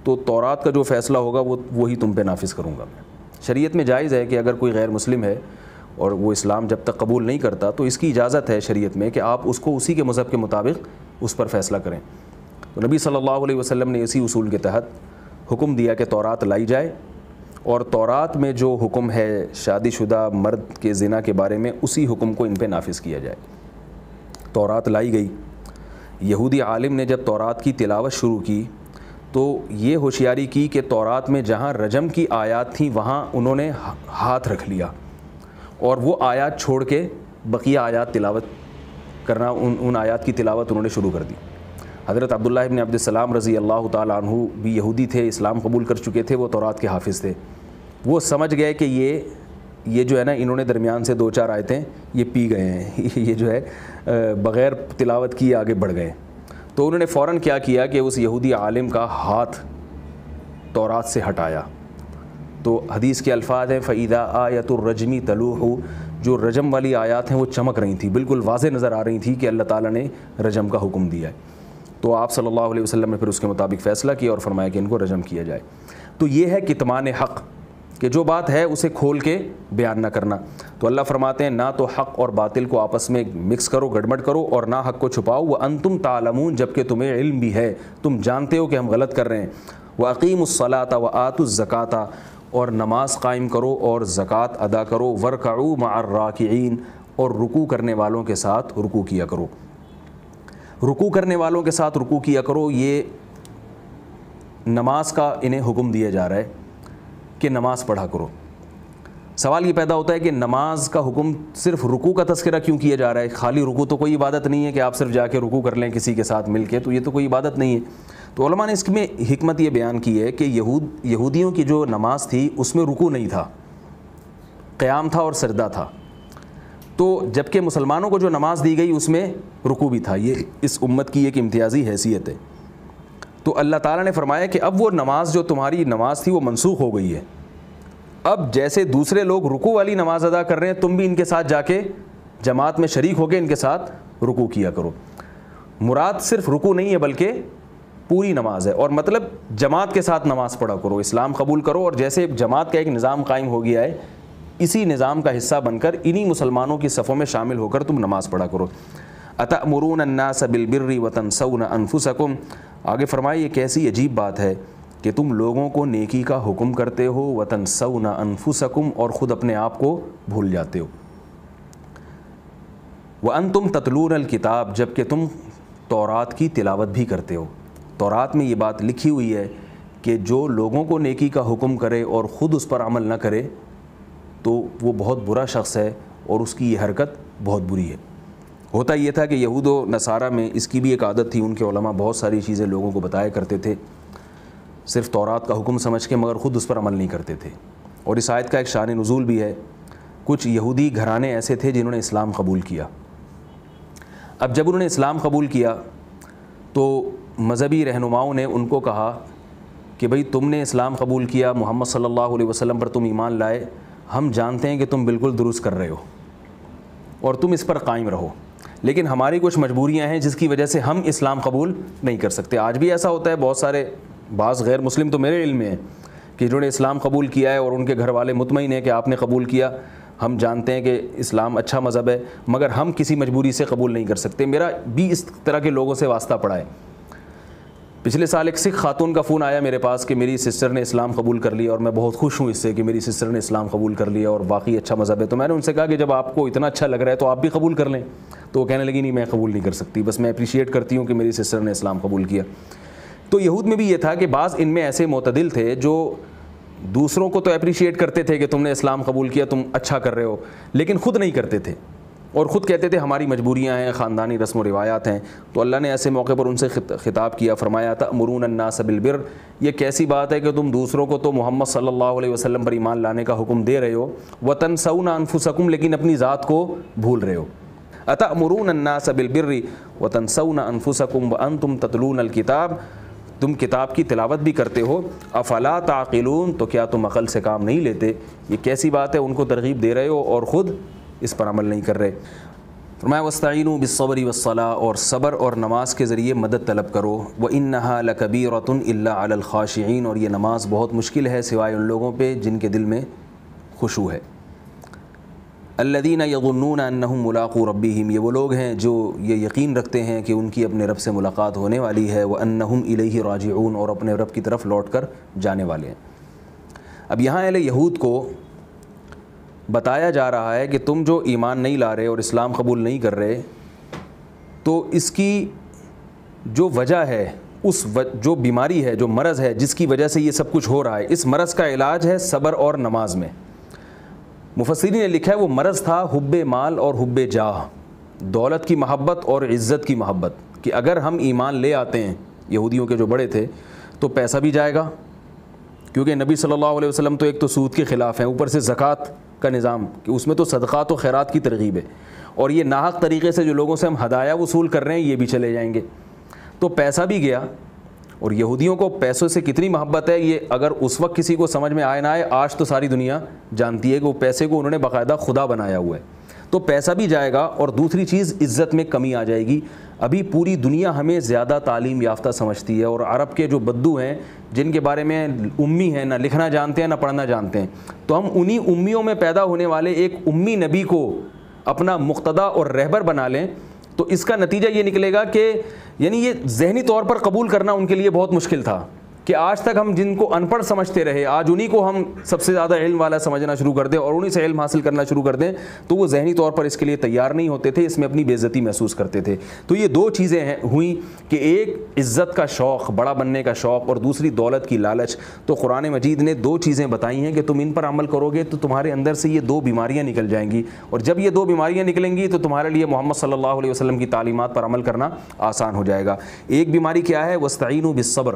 تو تورات کا جو فیصلہ ہوگا وہی تم پہ نافذ کروں گا میں. شریعت میں جائز ہے کہ اگر کوئی غیر مسلم ہے اور وہ اسلام جب تک قبول نہیں کرتا تو اس کی اجازت ہے شریعت میں کہ آپ اس کو اسی کے مذہب کے مطابق اس پر فیصلہ کریں. تو نبی صلی اللہ علیہ وسلم نے اسی اصول کے تحت حکم دیا کہ تورات لائی جائے, اور تورات میں جو حکم ہے شادی شدہ مرد کے زنا کے بارے میں اسی حکم کو ان پہ نافذ کیا جائے. تورات لائی گئی. یہودی عالم نے جب تورات کی تلاوت شروع کی تو یہ ہوشیاری کی کہ تورات میں جہاں رجم کی آیات تھیں وہاں انہوں نے ہاتھ رکھ لیا اور وہ آیات چھوڑ کے بقیہ آیات تلاوت کرنا, ان آیات کی تلاوت انہوں نے شروع کر دی. حضرت عبداللہ ابن عبد السلام رضی اللہ تعالیٰ عنہ بھی یہودی تھے, اسلام قبول کر چکے تھے, وہ تورات کے حافظ تھے. وہ سمجھ گئے کہ یہ جو ہے نا انہوں نے درمیان سے 2-4 آیتیں یہ پی گئے ہیں, یہ جو ہے بغیر تلاوت کیے آگے بڑھ گئے. تو انہوں نے فوراً کیا کیا کہ اس یہودی عالم کا ہاتھ تورات سے ہٹایا. تو حدیث کے الفاظ ہیں فَإِذَا آیَةُ الرَّجْمِ تَلُوحُ, جو رجم والی آیات ہیں وہ چمک رہی تھیں, بالکل واضح نظر آ رہی تھی کہ اللہ تعالیٰ نے رجم کا حکم دیا ہے. تو آپ صلی اللہ علیہ وسلم نے پھر اس کے مطابق فیصلہ کیا اور فرمایا کہ ان کو رجم کیا جائے. تو یہ ہے کتمان حق, کہ جو بات ہے اسے کھول کے بیان نہ کرنا. تو اللہ فرماتے ہیں نہ تو حق اور باطل کو آپس میں مکس کرو, گڑبڑ کرو, اور نہ حق کو چھپاؤ. وَأَنْتُمْ تَعْلَمُونَ, جبکہ تمہیں علم بھی ہے, تم جانتے ہو کہ ہم غلط کر رہے ہیں. وَأَقِيمُوا الصَّلَاةَ وَآتُوا الزَّكَاةَ, اور نماز قائم کرو اور زکوٰۃ ادا کرو. وَارْكَعُوا مَعَ الرَّاكِعِينَ, اور رکوع کرنے والوں کے ساتھ رکوع کیا کرو. رکوع کرنے والوں کے ساتھ رکوع کیا کرو, یہ نماز کا انہیں حکم دیا جا رہا ہے کہ نماز پڑھا کرو. سوال یہ پیدا ہوتا ہے کہ نماز کا حکم صرف رکوع کا تذکرہ کیوں کیا جا رہا ہے؟ خالی رکوع تو کوئی عبادت نہیں ہے کہ آپ صرف جا کے رکوع کر لیں کسی کے ساتھ مل کے, تو یہ تو کوئی عبادت نہیں ہے. تو علماء نے اس میں حکمت یہ بیان کی ہے کہ یہودیوں کی جو نماز تھی اس میں رکوع نہیں تھا, قیام تھا اور سجدہ تھا. تو جبکہ مسلمانوں کو جو نماز دی گئی اس میں رکوع بھی تھا. یہ اس امت کی ایک امتیازی حیثیت ہے. تو اللہ تعالیٰ نے فرمایا کہ اب وہ نماز جو تمہاری نماز تھی وہ منسوخ ہو گئی ہے. اب جیسے دوسرے لوگ رکوع والی نماز ادا کر رہے ہیں تم بھی ان کے ساتھ جا کے جماعت میں شریک ہو کے ان کے ساتھ رکوع کیا کرو. مراد صرف رکوع نہیں ہے بلکہ پوری نماز ہے, اور مطلب جماعت کے ساتھ نماز پڑھا کرو, اسلام قبول کرو, اور جیسے جماعت کا ایک نظام قائم ہو گیا ہے اسی نظام کا حصہ بن کر انہی مسلمانوں کی صفوں میں شامل ہو کر تم نماز پڑھا کرو. أَتَأْمُرُونَ النَّاسَ بِالْبِرِّ وَتَنْسَوْنَ أَنفُسَكُمْ, آگے فرمائے یہ کیسی عجیب بات ہے کہ تم لوگوں کو نیکی کا حکم کرتے ہو وتنسون انفسکم اور خود اپنے آپ کو بھول جاتے ہو، وانتم تتلون الکتاب جب کہ تم تورات کی تلاوت بھی کرتے ہو۔ تورات میں یہ بات لکھی ہوئی ہے کہ جو لوگوں کو نیکی کا حکم کرے اور خود اس پر عمل نہ کرے تو وہ بہت برا شخص ہے اور اس کی یہ حرکت بہت بری ہے۔ ہوتا یہ تھا کہ یہود و نصارہ میں اس کی بھی ایک عادت تھی، ان کے علماء بہت ساری چیزیں لوگوں کو بتایا کرتے تھے صرف تورات کا حکم سمجھ کے، مگر خود اس پر عمل نہیں کرتے تھے۔ اور اس آیت کا ایک شان نزول بھی ہے، کچھ یہودی گھرانے ایسے تھے جنہوں نے اسلام قبول کیا۔ اب جب انہوں نے اسلام قبول کیا تو مذہبی رہنماؤں نے ان کو کہا کہ بھئی تم نے اسلام قبول کیا، محمد صلی اللہ علیہ وسلم پر تم ایمان لائے، ہم جانتے ہیں کہ تم بالکل درست کر رہے ہو اور تم اس پر قائم رہو، لیکن ہماری کچھ مجبوریاں ہیں جس کی وجہ سے ہم اسلام قبول نہیں کر سکتے۔ آج بھی ایسا ہوتا ہے، بہت سارے بعض غیر مسلم تو میرے علم میں ہیں کہ جنہوں نے اسلام قبول کیا ہے اور ان کے گھر والے مطمئن ہیں کہ آپ نے قبول کیا، ہم جانتے ہیں کہ اسلام اچھا مذہب ہے مگر ہم کسی مجبوری سے قبول نہیں کر سکتے۔ میرا بھی اس طرح کے لوگوں سے واسطہ پڑا ہے۔ پچھلے سال ایک سکھ خاتون کا فون آیا میرے پاس کہ میری سسٹر نے اسلام قبول کر لیا اور میں بہت خوش ہوں اس سے کہ میری سسٹر نے اسلام قبول کر لیا اور باقی اچھا مذہب ہے۔ تو میں نے ان سے کہا کہ جب آپ کو اتنا اچھا لگ رہا ہے تو آپ بھی قبول کر لیں۔ تو وہ کہنے لگی نہیں میں قبول نہیں کر سکتی، بس میں اپریشیٹ کرتی ہوں کہ میری سسٹر نے اسلام قبول کیا۔ تو یہود میں بھی یہ تھا کہ بعض ان میں ایسے معتدل تھے جو دوسروں کو تو اپریشیٹ کرتے تھے کہ تم نے اسلام قبول کیا، تم اچھا کر رہے ہو، لیکن خود نہیں کرتے تھے اور خود کہتے تھے ہماری مجبوریاں ہیں، خاندانی رسم و روایات ہیں۔ تو اللہ نے ایسے موقع پر ان سے خطاب کیا، فرمایا تأمرون الناس بالبر، یہ کیسی بات ہے کہ تم دوسروں کو تو محمد صلی اللہ علیہ وسلم پر ایمان لانے کا حکم دے رہے ہو، وتنسون انفسکم لیکن اپنی ذات کو بھول رہے ہو۔ اتأمرون الناس بالبر وتنسون انفسکم وانتم تتلون الکتاب، تم کتاب کی تلاوت بھی کرتے ہو، افلا تعقلون، تو کیا تم عقل سے کام نہیں لیتے؟ یہ کیسی بات ہے، ان کو ترغیب دے رہے ہو اور خود اس پر عمل نہیں کر رہے۔ فرمایا واستعینوا بالصبر والصلاۃ، اور صبر اور نماز کے ذریعے مدد طلب کرو، وانھا لکبیرۃ الا علی الخاشعین، اور یہ نماز بہت مشکل ہے سوائے ان لوگوں پہ جن کے دل میں خشوع ہے۔ الذین یظنون انہم ملاقو ربہم، یہ وہ لوگ ہیں جو یہ یقین رکھتے ہیں کہ ان کی اپنے رب سے ملاقات ہونے والی ہے، وانہم الیہ راجعون، اور اپنے رب کی طرف لوٹ کر جانے والے ہیں۔ اب یہاں اہل یہود کو بتایا جا رہا ہے کہ تم جو ایمان نہیں لا رہے اور اسلام قبول نہیں کر رہے، تو اس کی جو وجہ ہے، جو بیماری ہے، جو مرض ہے جس کی وجہ سے یہ سب کچھ ہو رہا ہے، اس مرض کا علاج ہے صبر اور نماز میں۔ مفسرین نے لکھا ہے وہ مرض تھا حب مال اور حب جاہ، دولت کی محبت اور عزت کی محبت، کہ اگر ہم ایمان لے آتے ہیں، یہودیوں کے جو بڑے تھے، تو پیسہ بھی جائے گا، کیونکہ نبی صلی اللہ علیہ وسلم تو ایک تو سود کے خلاف ہیں، اوپر سے زکوٰۃ کا نظام کہ اس میں تو صدقات و خیرات کی ترغیب ہے، اور یہ ناحق طریقے سے جو لوگوں سے ہم ہدایہ وصول کر رہے ہیں یہ بھی چلے جائیں گے، تو پیسہ بھی گیا۔ اور یہودیوں کو پیسوں سے کتنی محبت ہے یہ اگر اس وقت کسی کو سمجھ میں آئے نہ آئے، آج تو ساری دنیا جانتی ہے کہ وہ پیسے کو انہوں نے باقاعدہ خدا بنایا ہوا ہے۔ تو پیسہ بھی جائے گا، اور دوسری چیز عزت میں کمی آ جائے گی۔ ابھی پوری دنیا ہمیں زیادہ تعلیم یافتہ سمجھتی ہے، اور عرب کے جو بدو ہیں جن کے بارے میں امی ہیں، نہ لکھنا جانتے ہیں نہ پڑھنا جانتے ہیں، تو ہم انہی امیوں میں پیدا ہونے والے ایک امی نبی کو اپنا مقتدا اور رہبر بنا لیں، تو اس کا نتیجہ یہ نکلے گا کہ یعنی یہ ذہنی طور پر قبول کرنا ان کے لیے بہت مشکل تھا کہ آج تک ہم جن کو ان پڑھ سمجھتے رہے، آج انہی کو ہم سب سے زیادہ علم والا سمجھنا شروع کر دیں اور انہی سے علم حاصل کرنا شروع کر دیں، تو وہ ذہنی طور پر اس کے لیے تیار نہیں ہوتے تھے، اس میں اپنی بے عزتی محسوس کرتے تھے۔ تو یہ دو چیزیں ہوئیں کہ ایک عزت کا شوق، بڑا بننے کا شوق، اور دوسری دولت کی لالچ۔ تو قرآن مجید نے دو چیزیں بتائی ہیں کہ تم ان پر عمل کرو گے تو تمہارے اندر سے یہ دو بیماریاں نکل جائیں گی، اور جب یہ دو بیماریاں نکلیں گی تو تمہارے لیے محمد صلی اللہ علیہ وسلم کی تعلیمات پر عمل کرنا آسان ہو جائے گا۔ ایک بیماری کیا ہے؟ واستعینوا بالصبر۔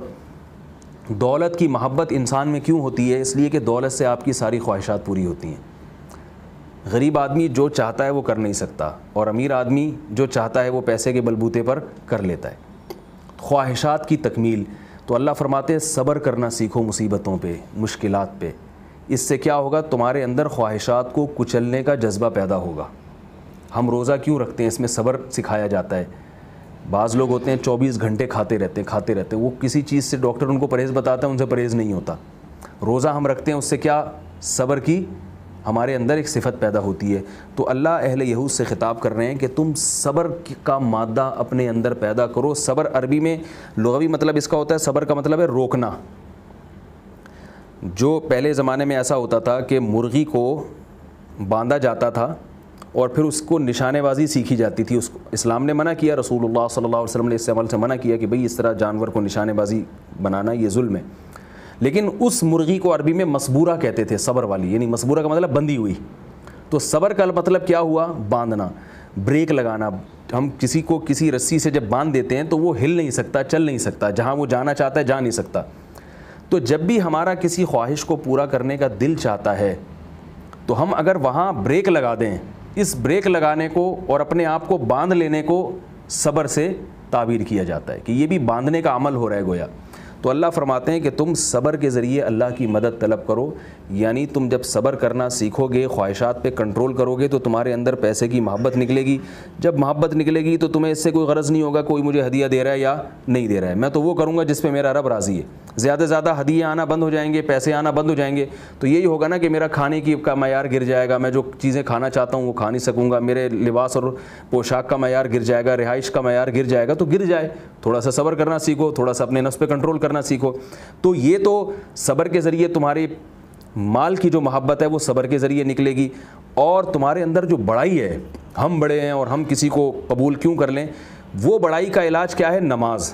دولت کی محبت انسان میں کیوں ہوتی ہے؟ اس لیے کہ دولت سے آپ کی ساری خواہشات پوری ہوتی ہیں۔ غریب آدمی جو چاہتا ہے وہ کر نہیں سکتا، اور امیر آدمی جو چاہتا ہے وہ پیسے کے بلبوتے پر کر لیتا ہے۔ خواہشات کی تکمیل، تو اللہ فرماتے ہیں صبر کرنا سیکھو مصیبتوں پہ، مشکلات پہ۔ اس سے کیا ہوگا؟ تمہارے اندر خواہشات کو کچلنے کا جذبہ پیدا ہوگا۔ ہم روزہ کیوں رکھتے ہیں؟ اس میں صبر سکھایا جاتا ہے۔ بعض لوگ ہوتے ہیں 24 گھنٹے کھاتے رہتے ہیں، وہ کسی چیز سے ڈاکٹر ان کو پرہیز بتاتا ہے، ان سے پرہیز نہیں ہوتا۔ روزہ ہم رکھتے ہیں، اس سے کیا؟ صبر کی ہمارے اندر ایک صفت پیدا ہوتی ہے۔ تو اللہ اہل یہود سے خطاب کر رہے ہیں کہ تم صبر کا مادہ اپنے اندر پیدا کرو۔ صبر عربی میں لغوی مطلب اس کا ہوتا ہے، صبر کا مطلب ہے روکنا، جو پہلے زمانے میں ایسا ہوتا تھا کہ مرغی کو باندھا جاتا تھا اور پھر اس کو نشانے بازی سیکھی جاتی تھی. اس کو اسلام نے منع کیا, رسول اللہ صلی اللہ علیہ وسلم نے اس عمل سے منع کیا کہ بھئی اس طرح جانور کو نشانے بازی بنانا یہ ظلم ہے. لیکن اس مرغی کو عربی میں مسبورہ کہتے تھے, صبر والی, یعنی مسبورہ کا مطلب بندھی ہوئی. تو صبر کا مطلب کیا ہوا؟ باندھنا, بریک لگانا. ہم کسی کو کسی رسی سے جب باندھ دیتے ہیں تو وہ ہل نہیں سکتا, چل نہیں سکتا, جہاں وہ جانا چاہتا ہے جا نہیں سکتا. تو جب بھی ہمارا کسی خواہش کو پورا کرنے کا دل چاہتا ہے تو ہم اگر وہاں بریک لگا دیں, اس بریک لگانے کو اور اپنے آپ کو باندھ لینے کو صبر سے تعبیر کیا جاتا ہے کہ یہ بھی باندھنے کا عمل ہو رہا ہے گویا. تو اللہ فرماتے ہیں کہ تم صبر کے ذریعے اللہ کی مدد طلب کرو. یعنی تم جب صبر کرنا سیکھو گے, خواہشات پہ کنٹرول کرو گے, تو تمہارے اندر پیسے کی محبت نکلے گی. جب محبت نکلے گی تو تمہیں اس سے کوئی غرض نہیں ہوگا کوئی مجھے ہدیہ دے رہا ہے یا نہیں دے رہا ہے, میں تو وہ کروں گا جس پہ میرا رب راضی ہے. زیادہ سے زیادہ ہدیے آنا بند ہو جائیں گے, پیسے آنا بند ہو جائیں گے, تو یہی ہوگا نا کہ میرا کھانے کی کا معیار گر جائے گا, میں جو چیزیں کھانا چاہتا ہوں وہ کھا نہیں سکوں گا, میرے لباس اور پوشاک کا معیار گر جائے گا, رہائش کا معیار گر جائے گا. تو گر جائے, تھوڑا سا صبر کرنا سیکھو, تھوڑا سا اپنے نفس پہ کنٹرول کرنا سیکھو. تو یہ تو صبر کے ذریعے تمہاری مال کی جو محبت ہے وہ صبر کے ذریعے نکلے گی. اور تمہارے اندر جو بڑائی ہے, ہم بڑے ہیں اور ہم کسی کو قبول کیوں کر لیں, وہ بڑائی کا علاج کیا ہے؟ نماز.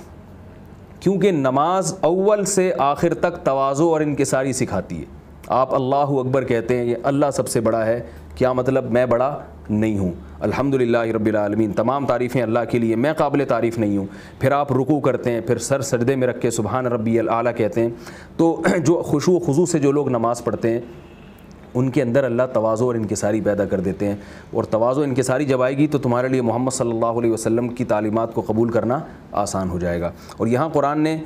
کیونکہ نماز اول سے آخر تک تواضع اور انکساری سکھاتی ہے. آپ اللہ اکبر کہتے ہیں, یہ اللہ سب سے بڑا ہے, کیا مطلب میں بڑا نہیں ہوں, الحمدللہ رب العالمین, تمام تعریفیں اللہ کے لیے, میں قابل تعریف نہیں ہوں. پھر آپ رکوع کرتے ہیں, پھر سر سجدے میں رکھ کے سبحان ربی الاعلیٰ کہتے ہیں. تو جو خشوع و خضوع سے جو لوگ نماز پڑھتے ہیں ان کے اندر اللہ تواضع اور انکساری پیدا کر دیتے ہیں. اور تواضع و انکساری جب آئے گی تو تمہارے لیے محمد صلی اللہ علیہ وسلم کی تعلیمات کو قبول کرنا آسان ہو جائے گا. اور یہاں قرآن نے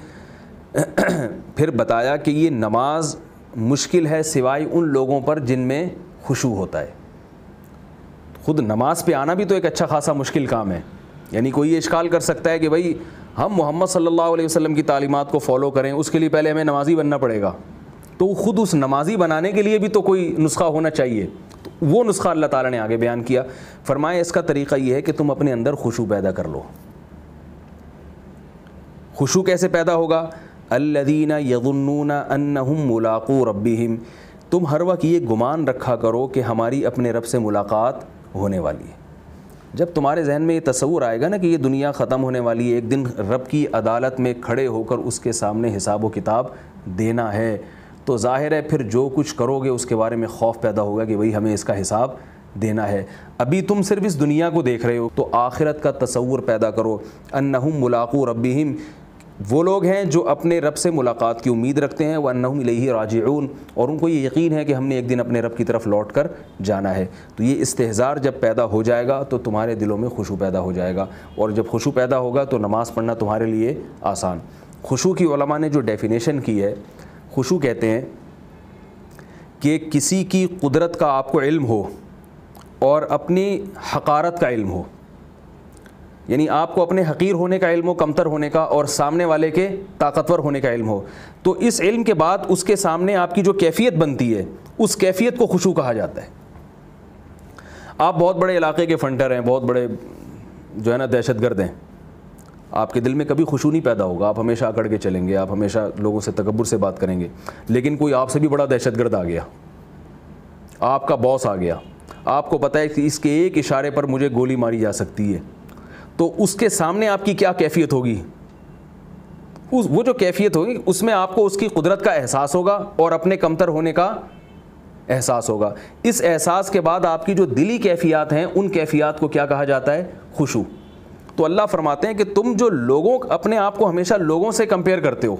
پھر بتایا کہ یہ نماز مشکل ہے سوائے ان لوگوں پر جن میں خشوع ہوتا ہے. خود نماز پہ آنا بھی تو ایک اچھا خاصا مشکل کام ہے. یعنی کوئی یہ اشکال کر سکتا ہے کہ بھائی ہم محمد صلی اللہ علیہ وسلم کی تعلیمات کو فالو کریں, اس کے لیے پہلے ہمیں نمازی بننا پڑے گا. تو خود اس نمازی بنانے کے لیے بھی تو کوئی نسخہ ہونا چاہیے. تو وہ نسخہ اللہ تعالیٰ نے آگے بیان کیا. فرمایا اس کا طریقہ یہ ہے کہ تم اپنے اندر خشوع پیدا کر لو. خشوع کیسے پیدا ہوگا؟ الذین یظنون انہم ملاقو ربہم, تم ہر وقت یہ گمان رکھا کرو کہ ہماری اپنے رب سے ملاقات ہونے والی ہے. جب تمہارے ذہن میں یہ تصور آئے گا نا کہ یہ دنیا ختم ہونے والی ہے, ایک دن رب کی عدالت میں کھڑے ہو کر اس کے سامنے حساب و کتاب دینا ہے, تو ظاہر ہے پھر جو کچھ کرو گے اس کے بارے میں خوف پیدا ہوگا کہ بھئی ہمیں اس کا حساب دینا ہے. ابھی تم صرف اس دنیا کو دیکھ رہے ہو, تو آخرت کا تصور پیدا کرو. انہم ملاقو ربہم, وہ لوگ ہیں جو اپنے رب سے ملاقات کی امید رکھتے ہیں. وَأَنَّهُمْ إِلَيْهِ راجعون, اور ان کو یہ یقین ہے کہ ہم نے ایک دن اپنے رب کی طرف لوٹ کر جانا ہے. تو یہ استحضار جب پیدا ہو جائے گا تو تمہارے دلوں میں خشوع پیدا ہو جائے گا, اور جب خشوع پیدا ہوگا تو نماز پڑھنا تمہارے لیے آسان. خشوع کی علماء نے جو ڈیفینیشن کی ہے, خشوع کہتے ہیں کہ کسی کی قدرت کا آپ کو علم ہو اور اپنی حقارت کا علم ہو. یعنی آپ کو اپنے حقیر ہونے کا علم ہو, کمتر ہونے کا, اور سامنے والے کے طاقتور ہونے کا علم ہو. تو اس علم کے بعد اس کے سامنے آپ کی جو کیفیت بنتی ہے اس کیفیت کو خشوع کہا جاتا ہے. آپ بہت بڑے علاقے کے فنٹر ہیں, بہت بڑے جو ہے نا دہشت گرد ہیں, آپ کے دل میں کبھی خشوع نہیں پیدا ہوگا, آپ ہمیشہ اکڑ کے چلیں گے, آپ ہمیشہ لوگوں سے تکبر سے بات کریں گے. لیکن کوئی آپ سے بھی بڑا دہشت گرد آ گیا, آپ کا باس آ گیا, آپ کو پتہ ہے کہ اس کے ایک اشارے پر مجھے گولی ماری جا سکتی ہے, تو اس کے سامنے آپ کی کیا کیفیت ہوگی؟ وہ جو کیفیت ہوگی اس میں آپ کو اس کی قدرت کا احساس ہوگا اور اپنے کمتر ہونے کا احساس ہوگا. اس احساس کے بعد آپ کی جو دلی کیفیات ہیں ان کیفیات کو کیا کہا جاتا ہے؟ خشوع. تو اللہ فرماتے ہیں کہ تم جو لوگوں اپنے آپ کو ہمیشہ لوگوں سے کمپیئر کرتے ہو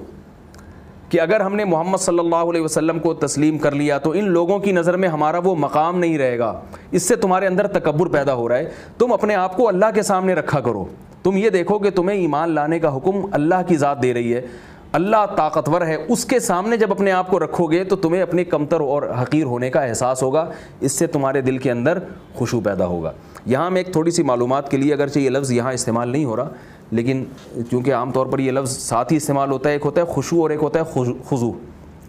کہ اگر ہم نے محمد صلی اللہ علیہ وسلم کو تسلیم کر لیا تو ان لوگوں کی نظر میں ہمارا وہ مقام نہیں رہے گا, اس سے تمہارے اندر تکبر پیدا ہو رہا ہے. تم اپنے آپ کو اللہ کے سامنے رکھا کرو. تم یہ دیکھو کہ تمہیں ایمان لانے کا حکم اللہ کی ذات دے رہی ہے, اللہ طاقتور ہے, اس کے سامنے جب اپنے آپ کو رکھو گے تو تمہیں اپنے کمتر اور حقیر ہونے کا احساس ہوگا, اس سے تمہارے دل کے اندر خشوع پیدا ہوگا. یہاں میں ایک تھوڑی سی معلومات کے لیے, اگرچہ یہ لفظ یہاں استعمال نہیں ہو رہا لیکن چونکہ عام طور پر یہ لفظ ساتھ ہی استعمال ہوتا ہے, ایک ہوتا ہے خشوع اور ایک ہوتا ہے خضوع.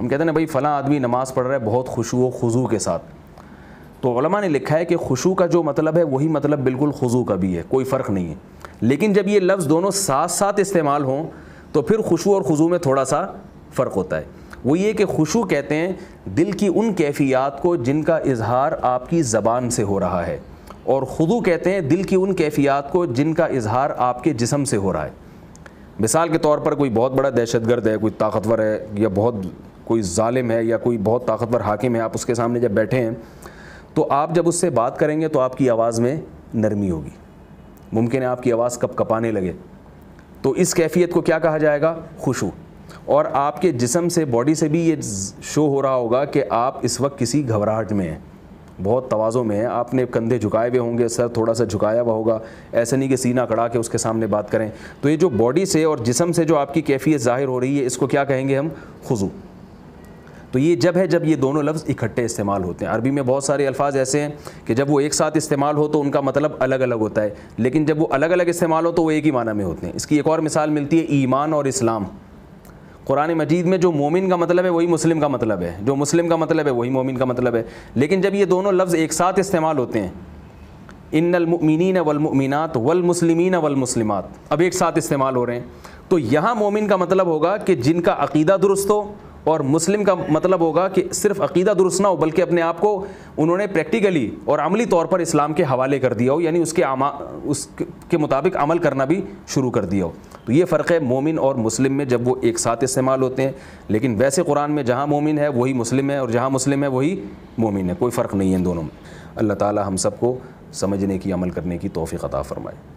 ہم کہتے ہیں نا بھائی فلاں آدمی نماز پڑھ رہا ہے بہت خشوع و خضوع کے ساتھ, تو علماء نے لکھا ہے کہ خشوع کا جو مطلب ہے وہی مطلب بالکل خضوع کا بھی ہے, کوئی فرق نہیں ہے. لیکن جب یہ لفظ دونوں ساتھ ساتھ استعمال ہوں تو پھر خشوع اور خضوع میں تھوڑا سا فرق ہوتا ہے. وہ یہ کہ خشوع کہتے ہیں دل کی ان کیفیات کو جن کا اظہار آپ کی زبان سے ہو رہا ہے، اور خضوع کہتے ہیں دل کی ان کیفیات کو جن کا اظہار آپ کے جسم سے ہو رہا ہے۔ مثال کے طور پر کوئی بہت بڑا دہشت گرد ہے، کوئی طاقتور ہے، یا بہت کوئی ظالم ہے، یا کوئی بہت طاقتور حاکم ہے، آپ اس کے سامنے جب بیٹھے ہیں تو آپ جب اس سے بات کریں گے تو آپ کی آواز میں نرمی ہوگی، ممکن ہے آپ کی آواز کپ کپانے لگے، تو اس کیفیت کو کیا کہا جائے گا؟ خشوع۔ اور آپ کے جسم سے، باڈی سے بھی یہ شو ہو رہا ہوگا کہ آپ اس وقت کسی گھبراہٹ میں ہیں، بہت تواضع میں ہیں، آپ نے کندھے جھکائے ہوئے ہوں گے، سر تھوڑا سا جھکایا ہوا ہوگا، ایسا نہیں کہ سینہ کڑا کے اس کے سامنے بات کریں۔ تو یہ جو باڈی سے اور جسم سے جو آپ کی کیفیت ظاہر ہو رہی ہے، اس کو کیا کہیں گے ہم؟ خضوع۔ تو یہ جب ہے جب یہ دونوں لفظ اکٹھے استعمال ہوتے ہیں۔ عربی میں بہت سارے الفاظ ایسے ہیں کہ جب وہ ایک ساتھ استعمال ہو تو ان کا مطلب الگ الگ ہوتا ہے، لیکن جب وہ الگ الگ استعمال ہو تو وہ ایک ہی معنی میں ہوتے ہیں۔ اس کی ایک اور مثال ملتی ہے ایمان اور اسلام۔ قرآن مجید میں جو مومن کا مطلب ہے وہی مسلم کا مطلب ہے، جو مسلم کا مطلب ہے وہی مومن کا مطلب ہے، لیکن جب یہ دونوں لفظ ایک ساتھ استعمال ہوتے ہیں، ان المؤمنین والمؤمنات والمسلمین والمسلمات، اب ایک ساتھ استعمال ہو رہے ہیں، تو یہاں مومن کا مطلب ہوگا کہ جن کا عقیدہ درست ہو، اور مسلم کا مطلب ہوگا کہ صرف عقیدہ درست نہ ہو بلکہ اپنے آپ کو انہوں نے پریکٹیکلی اور عملی طور پر اسلام کے حوالے کر دیا ہو، یعنی اس کے مطابق عمل کرنا بھی شروع کر دیا ہو۔ تو یہ فرق ہے مومن اور مسلم میں جب وہ ایک ساتھ استعمال ہوتے ہیں، لیکن ویسے قرآن میں جہاں مومن ہے وہی مسلم ہے، اور جہاں مسلم ہے وہی مومن ہے، کوئی فرق نہیں ہے ان دونوں میں۔ اللہ تعالی ہم سب کو سمجھنے کی، عمل کرنے کی توفیق عطا فرمائے۔